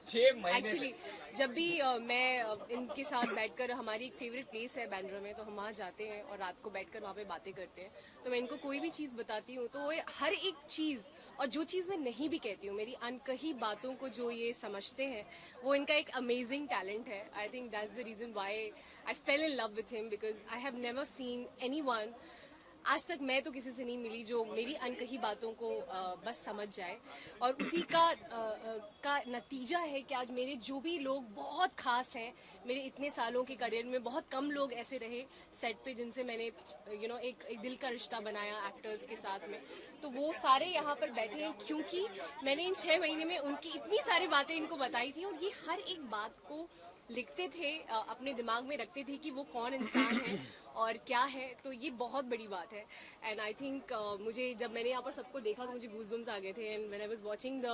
6 महीने एक्चुअली जब भी मैं इनके साथ बैठकर, हमारी एक फेवरेट प्लेस है बैंड्रा में, तो हम वहाँ जाते हैं और रात को बैठकर वहाँ पे बातें करते हैं। तो मैं इनको कोई भी चीज़ बताती हूँ तो वो हर एक चीज़, और जो चीज़ मैं नहीं भी कहती हूँ, मेरी अनकही बातों को जो ये समझते हैं, वो इनका एक अमेजिंग टैलेंट है। I think that's the reason why I fail in love with him, because I have never seen any one, आज तक मैं तो किसी से नहीं मिली जो मेरी अनकही बातों को बस समझ जाए। और उसी का नतीजा है कि आज मेरे जो भी लोग बहुत खास हैं, मेरे इतने सालों के करियर में बहुत कम लोग ऐसे रहे सेट पे जिनसे मैंने एक दिल का रिश्ता बनाया एक्टर्स के साथ में। तो वो सारे यहाँ पर बैठे हैं क्योंकि मैंने इन 6 महीने में उनकी इतनी सारी बातें इनको बताई थी, और ये हर एक बात को लिखते थे, अपने दिमाग में रखते थे कि वो कौन इंसान है और क्या है। तो ये बहुत बड़ी बात है। एंड आई थिंक मुझे जब मैंने यहाँ पर सबको देखा तो मुझे गूज़बम्स आ गए थे। And when I was watching the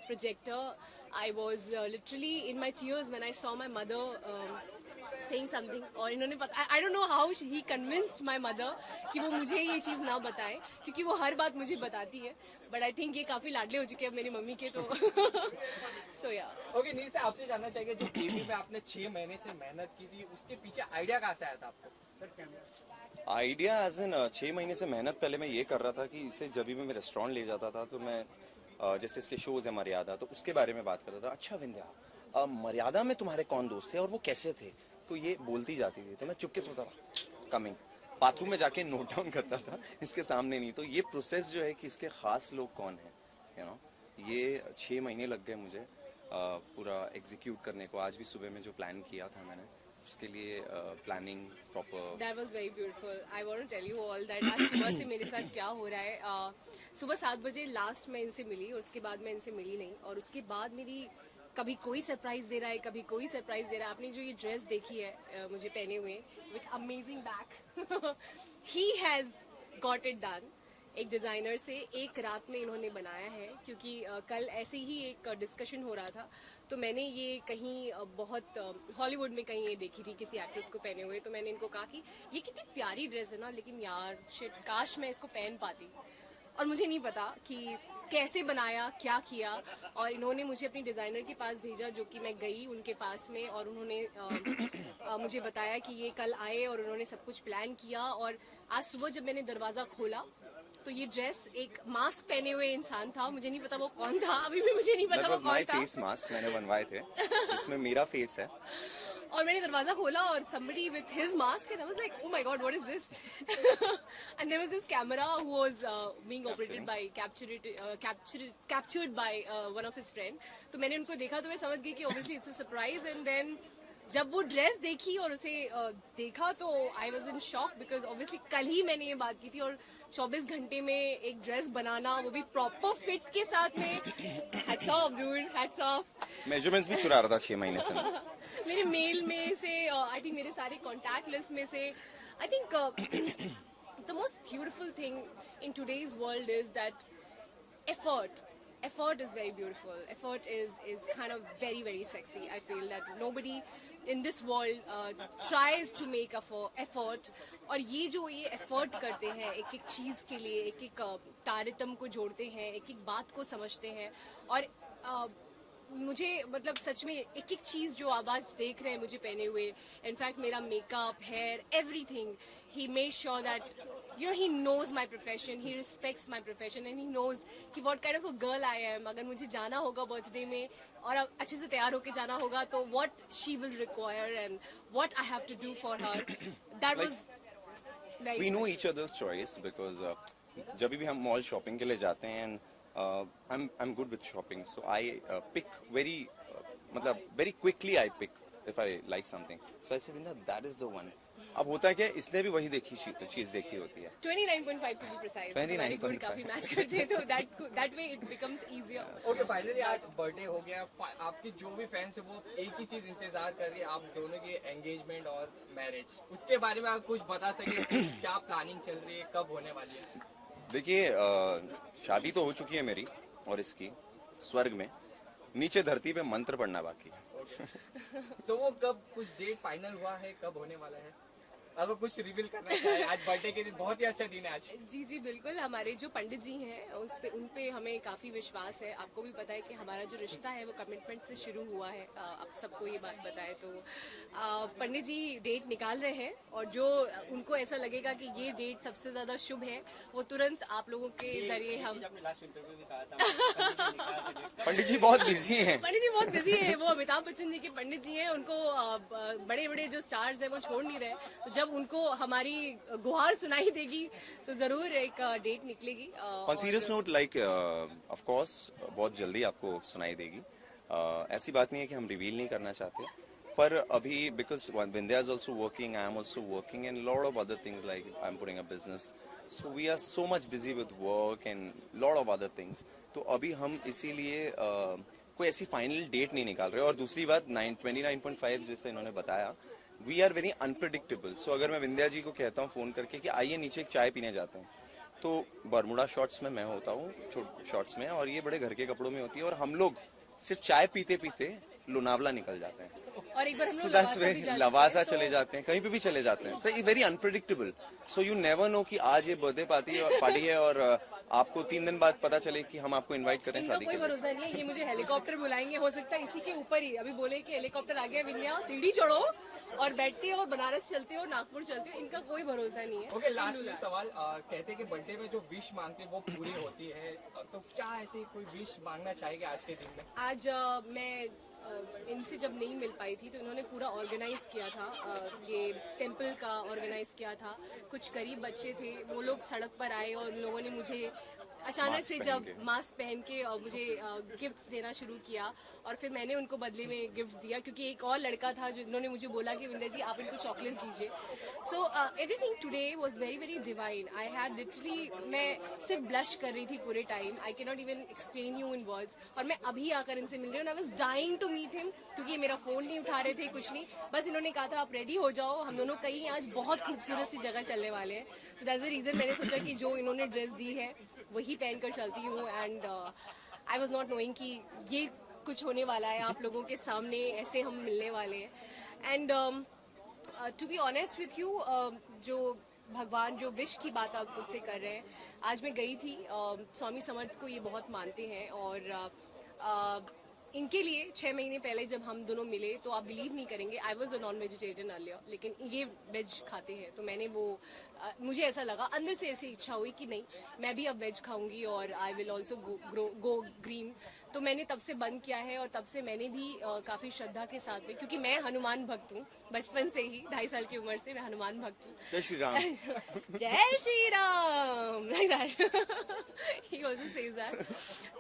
projector, I was literally in my tears when I saw my mother saying something। और इन्होंने पता, I don't know how he convinced my mother कि वो मुझे ये चीज़ ना बताए, क्योंकि वो हर बात मुझे बताती है। बट आई थिंक ये काफ़ी लाडले हो चुके हैं अब मेरी मम्मी के, तो सो या। ओके, नील से आपसे जानना चाहिए, जो टीवी में आपने 6 महीने से मेहनत की थी, उसके पीछे आइडिया कहाँ से आया था आपको? Sir camera. Idea as in 6 महीने से मेहनत पहले मैं ये कर रहा था कि इसे जब भी मैं रेस्टोरेंट ले जाता था तो मैं जैसे इसके शोज है मर्यादा, तो उसके बारे में बात करता था। अच्छा विंध्या, मर्यादा में तुम्हारे कौन दोस्त थे और वो कैसे थे? तो ये बोलती जाती थी तो मैं चुपके से होता था, कमिंग बाथरूम में जाके नोट डाउन करता था, इसके सामने नहीं। तो ये प्रोसेस जो है कि इसके खास लोग कौन है, ये 6 महीने लग गए मुझे पूरा एग्जीक्यूट करने को। आज भी सुबह में जो प्लान किया था मैंने, उसके लिए planning proper. That was very beautiful. I want to tell you all that आज सुबह से मेरे साथ क्या हो रहा है। सुबह 7 बजे लास्ट मैं इनसे मिली, और उसके बाद मैं इनसे मिली नहीं। और उसके बाद मेरी कभी कोई सरप्राइज दे रहा है, कभी कोई सरप्राइज दे रहा है। आपने जो ये ड्रेस देखी है मुझे पहने हुए with amazing back, he has got it done. एक डिज़ाइनर से एक रात में इन्होंने बनाया है, क्योंकि कल ऐसे ही एक डिस्कशन हो रहा था, तो मैंने ये कहीं बहुत हॉलीवुड में कहीं ये देखी थी किसी एक्ट्रेस को पहने हुए। तो मैंने इनको कहा कि ये कितनी प्यारी ड्रेस है ना, लेकिन यार शिट, काश मैं इसको पहन पाती। और मुझे नहीं पता कि कैसे बनाया, क्या किया। और इन्होंने मुझे अपनी डिज़ाइनर के पास भेजा, जो कि मैं गई उनके पास में, और उन्होंने मुझे बताया कि ये कल आए और उन्होंने सब कुछ प्लान किया। और आज सुबह जब मैंने दरवाज़ा खोला तो ये ड्रेस एक मास्क पहने हुए इंसान था, मुझे नहीं पता वो कौन था, अभी भी मुझे नहीं पता वो कौन था। फेस मास्क मैंने बनवाए थे, इसमें मेरा फेस है। और मैंने दरवाजा खोला और somebody with his mask, and I was like, oh my god, what is this? And there was this camera who was being operated by captured by one of his friend. तो मैंने उनको देखा तो मैं समझ गई कि obviously it's a surprise. And then जब वो ड्रेस देखी और उसे देखा तो I was in shock, because obviously कल ही मैंने ये बात की थी, और 24 घंटे में एक ड्रेस बनाना, वो भी प्रॉपर फिट के साथ में, hats off dude, hats off. Measurements भी चुरा रहा था 6 महीने से। मेरे मेल में से, आई थिंक मेरे सारे कॉन्टैक्ट लिस्ट में से, I think the most beautiful thing in today's world is that effort is very beautiful. Effort is kind of very very sexy. I feel that nobody in this world tries to make effort. और ये जो ये effort करते हैं एक एक चीज़ के लिए, एक एक तारतम को जोड़ते हैं, एक एक बात को समझते हैं। और मुझे मतलब सच में एक एक चीज़ जो आप आज देख रहे हैं मुझे पहने हुए, इनफैक्ट मेरा makeup, hair, everything, he made sure that he knows my profession, he respects my profession, and he knows कि what kind of a girl I am. अगर मुझे जाना होगा बर्थडे में और अच्छे से तैयार होके जाना होगा तो what she will require and what I have to do for her. That was very we know each other's choice because जब भी हम मॉल शॉपिंग के लिए जाते हैं, and I'm good with shopping, so I pick very मतलब very quickly I pick if I like something. So I said, Vinda, that is the one. अब होता है क्या, इसने भी वही देखी चीज देखी होती है। 29.5 to be precise. 29.5 काफी मैच करते हैं, तो that way it becomes easier. Okay, finally आज बर्थडे हो गया। आपकी जो भी फैंस है वो एक ही चीज इंतजार कर रही है, आप दोनों की एंगेजमेंट और मैरिज। उसके बारे में आप कुछ बता सके, क्या प्लानिंग चल रही है, कब होने वाली है? देखिए, शादी तो हो चुकी है मेरी और इसकी स्वर्ग में, नीचे धरती पे मंत्र पढ़ना बाकी है। So वो कब, कुछ डेट फाइनल हुआ है, कब होने वाला है? अगर कुछ रिवील करना चाहे आज बर्थडे के दिन, बहुत ही अच्छा दिन है आज। जी जी बिल्कुल, हमारे जो पंडित जी हैं उन पे हमें काफ़ी विश्वास है। आपको भी पता है कि हमारा जो रिश्ता है वो कमिटमेंट से शुरू हुआ है। आप सबको ये बात बताए तो पंडित जी डेट निकाल रहे हैं, और जो उनको ऐसा लगेगा कि ये डेट सबसे ज़्यादा शुभ है, वो तुरंत आप लोगों के जरिए हम पंडित जी बहुत बिजी हैं। पंडित जी बहुत बिजी है। वो अमिताभ बच्चन जी के पंडित जी हैं, उनको बड़े बड़े जो स्टार्स हैं वो छोड़ नहीं रहे। तो जब उनको हमारी गुहार सुनाई देगी तो जरूर एक डेट निकलेगी। On serious note, like of course बहुत जल्दी आपको सुनाई देगी। ऐसी बात नहीं है कि हम रिवील नहीं करना चाहते, पर अभी because Vindhya is also working, I am also working and lot of other things, like I am putting a business, so we are so much busy with work and lot of other things. तो अभी हम इसीलिए कोई ऐसी final date नहीं निकाल रहे। और दूसरी बात 29.5 जैसे इन्होंने बताया, वी आर वेरी अनप्रिडिक्टेबल। सो अगर मैं विंध्या जी को कहता हूँ फोन करके कि आइए नीचे एक चाय पीने जाते हैं, तो बरमुडा शॉर्ट्स में मैं होता हूँ, शॉर्ट्स में, और ये बड़े घर के कपड़ों में होती है, और हम लोग सिर्फ चाय पीते पीते लोनावला निकल जाते हैं। और एक बार हम So लोग that's लवासा भी where जा लवासा चुके हैं, चले जाते हैं, कहीं पे भी चले जाते हैं। तो it's very unpredictable, so you never know कि आज ये बर्थडे पार्टी है और आपको 3 दिन बाद पता चले कि हम आपको इनवाइट करें इनका शादी कोई के लिए। भरोसा नहीं है। ये मुझे हेलीकॉप्टर बुलाएंगे, हो सकता है इसी के ऊपर ही अभी बोले कि हेलीकॉप्टर आ गया विंध्या, सीढ़ी चढ़ो और बैठती हो और बनारस चलते हो, नागपुर चलते हो। इनका कोई भरोसा नहीं है। ओके, लास्टली सवाल, कहते हैं कि बर्थडे में जो विश मांगते हैं वो पूरी होती है, तो क्या ऐसी कोई विश मांगना चाहेंगे आज के दिन में? आज मैं इनसे जब नहीं मिल पाई थी तो इन्होंने पूरा ऑर्गेनाइज किया था। ये टेम्पल का ऑर्गेनाइज किया था। कुछ गरीब बच्चे थे, वो लोग सड़क पर आए और उन लोगों ने मुझे अचानक से जब मास्क पहन के और मुझे गिफ्ट्स देना शुरू किया, और फिर मैंने उनको बदले में गिफ्ट्स दिया, क्योंकि एक और लड़का था जो इन्होंने मुझे बोला कि विंध्या जी आप इनको चॉकलेट्स दीजिए। So everything today was very very divine. I had literally, मैं सिर्फ ब्लश कर रही थी पूरे time. I can not even explain you in words. और मैं अभी आकर इनसे मिल रही हूँ, I was dying to meet him, क्योंकि ये मेरा फोन नहीं उठा रहे थे, कुछ नहीं, बस इन्होंने कहा था आप रेडी हो जाओ, हम दोनों कहीं आज बहुत खूबसूरत सी जगह चलने वाले हैं। सो दैट्स द रीजन मैंने सोचा कि जो इन्होंने ड्रेस दी है वही पहनकर चलती हूँ। And I was not knowing कि ये कुछ होने वाला है, आप लोगों के सामने ऐसे हम मिलने वाले हैं। And to be honest with you, जो भगवान जो विश की बात आप मुझसे कर रहे हैं, आज मैं गई थी, स्वामी समर्थ को ये बहुत मानते हैं, और इनके लिए 6 महीने पहले जब हम दोनों मिले तो आप बिलीव नहीं करेंगे, I was a non vegetarian earlier, लेकिन ये वेज खाते हैं, तो मैंने वो मुझे ऐसा लगा, अंदर से ऐसी इच्छा हुई कि नहीं मैं भी अब वेज खाऊंगी और I will also go green. तो मैंने तब से बंद किया है, और तब से मैंने भी काफ़ी श्रद्धा के साथ में, क्योंकि मैं हनुमान भक्त हूँ बचपन से ही, 2.5 साल की उम्र से मैं हनुमान भक्त हूँ। जय श्री राम। जय Shri Ram, like that. He also says that.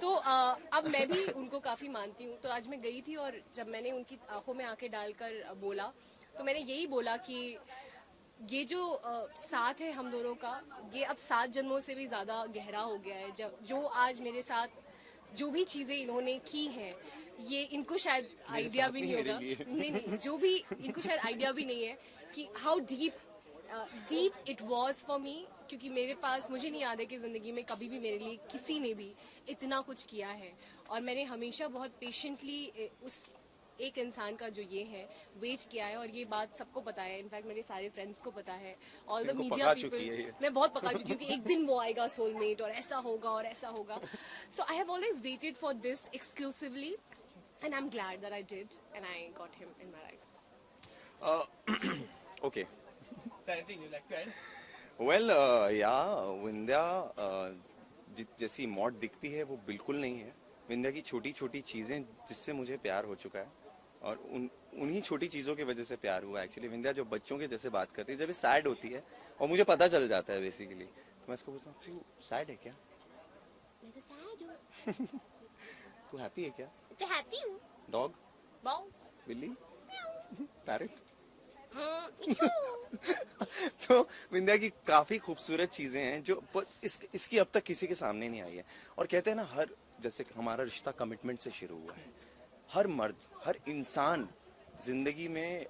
तो अब मैं भी उनको काफ़ी मानती हूँ। तो आज मैं गई थी, और जब मैंने उनकी आंखों में आंखें डालकर बोला, तो मैंने यही बोला कि ये जो साथ है हम दोनों का, ये अब 7 जन्मों से भी ज़्यादा गहरा हो गया है। जो आज मेरे साथ जो भी चीज़ें इन्होंने की हैं, ये इनको शायद आइडिया भी नहीं होगा, नहीं, जो भी इनको शायद आइडिया भी नहीं है कि how deep it was for me, क्योंकि मेरे पास, मुझे नहीं याद है कि ज़िंदगी में कभी भी मेरे लिए किसी ने भी इतना कुछ किया है, और मैंने हमेशा बहुत पेशेंटली उस एक इंसान का जो ये है वेट किया है, और ये बात सबको पता है, इनफैक्ट मेरे सारे फ्रेंड्स को पता है, ऑल द मीडिया पीपल, मैं बहुत पका चुकी हूँ कि एक दिन वो आएगा सोलमेट, और ऐसा होगा और ऐसा होगा। So I have always waited for this exclusively, and I am glad that I did and I got him in my life. Okay, Anything you like to add? Well या विंध्या जैसी मौत दिखती है वो बिल्कुल नहीं है। विंध्या की छोटी छोटी चीजें जिससे मुझे प्यार हो चुका है, और उन्हीं छोटी चीजों की वजह से प्यार हुआ एक्चुअली। विंध्या जब बच्चों के जैसे बात करती है, जब ये सैड होती है और मुझे पता चल जाता है बेसिकली, तो मैं इसको पूछता हूँ तू सैड है क्या? मैं तो सैड हूँ। तू हैप्पी है क्या? तो हैप्पी हूँ। डॉग, वाओ, बिल्ली, पैरेट। तो विंध्या की काफी खूबसूरत चीजें हैं जो इसकी अब तक किसी के सामने नहीं आई है। और कहते हैं ना, हर जैसे हमारा रिश्ता कमिटमेंट से शुरू हुआ है, हर मर्द, हर इंसान जिंदगी में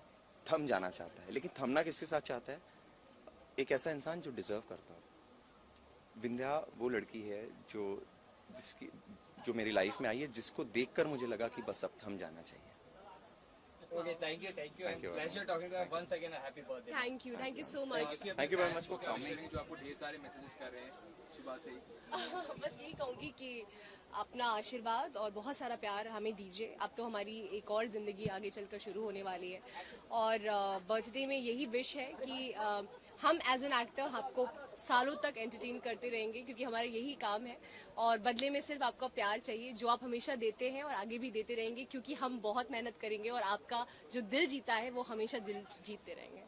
थम जाना चाहता है, लेकिन थमना किसके साथ चाहता है? एक ऐसा इंसान जो डिजर्व करता हो। विंध्या वो लड़की है जो मेरी लाइफ में आई है, जिसको देखकर मुझे लगा कि बस अब थम जाना चाहिए। Okay thank you Thank you. Pleasure talking to you once again happy birthday thank you so much. Thank you very much for coming. जो आपको ढेर सारे मैसेजेस कर रहे हैं सुबह से ही। बस यही कहूँगी कि अपना आशीर्वाद और बहुत सारा प्यार हमें दीजिए। अब तो हमारी एक और ज़िंदगी आगे चलकर शुरू होने वाली है और बर्थडे में यही विश है कि हम एज एन एक्टर आपको सालों तक एंटरटेन करते रहेंगे क्योंकि हमारा यही काम है और बदले में सिर्फ आपका प्यार चाहिए जो आप हमेशा देते हैं और आगे भी देते रहेंगे क्योंकि हम बहुत मेहनत करेंगे और आपका जो दिल जीता है वो हमेशा दिल जीतते रहेंगे।